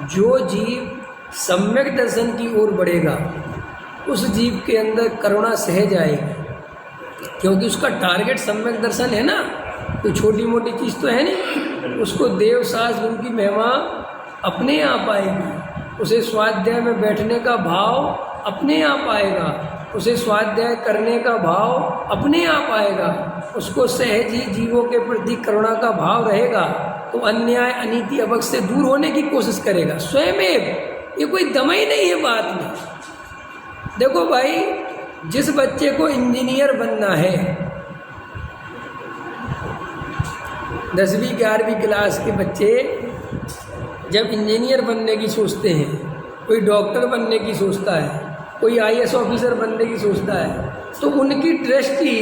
जो जीव सम्यक दर्शन की ओर बढ़ेगा उस जीव के अंदर करुणा सहज आएगी, क्योंकि उसका टारगेट सम्यक दर्शन है ना, कोई छोटी मोटी चीज़ तो है नहीं। उसको देव सास गुरु की महिमा अपने आप आएगी, उसे स्वाध्याय में बैठने का भाव अपने आप आएगा, उसे स्वाध्याय करने का भाव अपने आप आएगा, उसको सहज ही जीवों के प्रति करुणा का भाव रहेगा, तो अन्याय अनीति अभक्त से दूर होने की कोशिश करेगा स्वयं। ये कोई दम ही नहीं है बात में। देखो भाई, जिस बच्चे को इंजीनियर बनना है, 10वीं 11वीं क्लास के बच्चे जब इंजीनियर बनने की सोचते हैं, कोई डॉक्टर बनने की सोचता है, कोई IAS ऑफिसर बनने की सोचता है, तो उनकी दृष्टि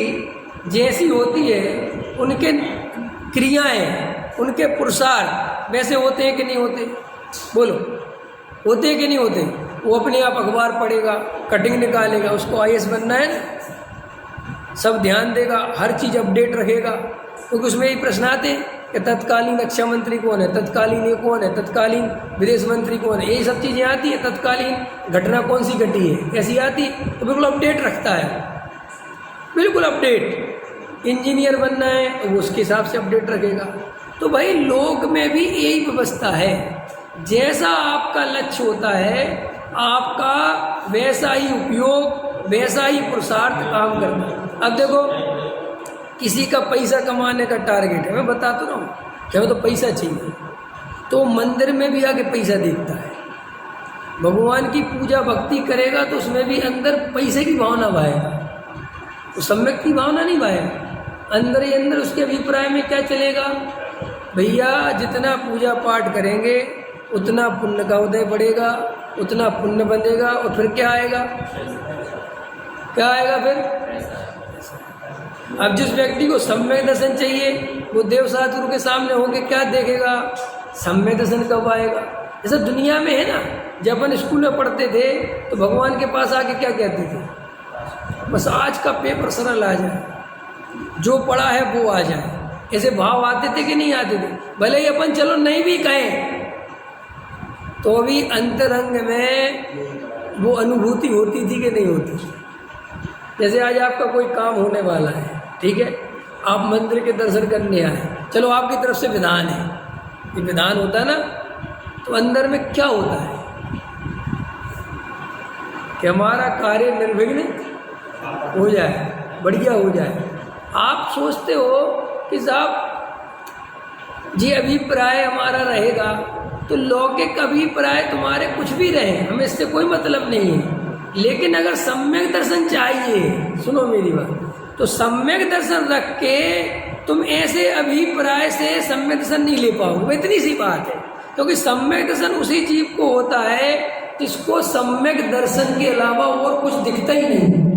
जैसी होती है, उनके क्रियाएं, उनके पुरुषार्थ वैसे होते हैं कि नहीं होते? बोलो, होते हैं कि नहीं होते? वो अपने आप अखबार पढ़ेगा, कटिंग निकालेगा, उसको IAS बनना है, सब ध्यान देगा, हर चीज़ अपडेट रखेगा, क्योंकि उसमें ये प्रश्न आते हैं कि तत्कालीन रक्षा मंत्री कौन है, तत्कालीन ये कौन है, तत्कालीन विदेश मंत्री कौन है, यही सब चीज़ें आती है। तत्कालीन घटना कौन सी घटी है, कैसी आती है, तो बिल्कुल अपडेट रखता है, बिल्कुल अपडेट। इंजीनियर बनना है तो वो उसके हिसाब से अपडेट रखेगा। तो भाई लोक में भी यही व्यवस्था है, जैसा आपका लक्ष्य होता है आपका वैसा ही उपयोग, वैसा ही पुरुषार्थ काम करना। अब देखो, किसी का पैसा कमाने का टारगेट है, मैं बता तो रहा हूँ, क्या तो पैसा चाहिए, तो मंदिर में भी आके पैसा देखता है। भगवान की पूजा भक्ति करेगा तो उसमें भी अंदर पैसे की भावना भाएगा, तो सम्यक की भावना नहीं भाएगा। अंदर ही अंदर उसके अभिप्राय में क्या चलेगा, भैया जितना पूजा पाठ करेंगे उतना पुण्य का उदय बढ़ेगा, उतना पुण्य बनेगा, और फिर क्या आएगा, क्या आएगा फिर? अब जिस व्यक्ति को सम्यक दर्शन चाहिए वो देव साधुगुरु के सामने होके क्या देखेगा, सम्यक दर्शन कब आएगा। ऐसा दुनिया में है ना, जब अपन स्कूल में पढ़ते थे तो भगवान के पास आके क्या कहते थे, बस आज का पेपर सरल आ जाए, जो पढ़ा है वो आ जाए। ऐसे भाव आते थे कि नहीं आते थे? भले ही अपन चलो नहीं भी कहें तो भी अंतरंग में वो अनुभूति होती थी कि नहीं होती थी। जैसे आज आपका कोई काम होने वाला है, ठीक है, आप मंदिर के दर्शन करने आए, चलो आपकी तरफ से विधान है, ये विधान होता है ना, तो अंदर में क्या होता है कि हमारा कार्य निर्विघ्न हो जाए, बढ़िया हो जाए। आप सोचते हो कि साहब जी अभिप्राय हमारा रहेगा तो लौकिक अभिप्राय तुम्हारे कुछ भी रहे, हमें इससे कोई मतलब नहीं है, लेकिन अगर सम्यक दर्शन चाहिए, सुनो मेरी बात, तो सम्यक दर्शन रख के तुम ऐसे अभिप्राय से सम्यक दर्शन नहीं ले पाओगे। इतनी सी बात है, क्योंकि सम्यक दर्शन उसी जीव को होता है जिसको सम्यक दर्शन के अलावा और कुछ दिखता ही नहीं।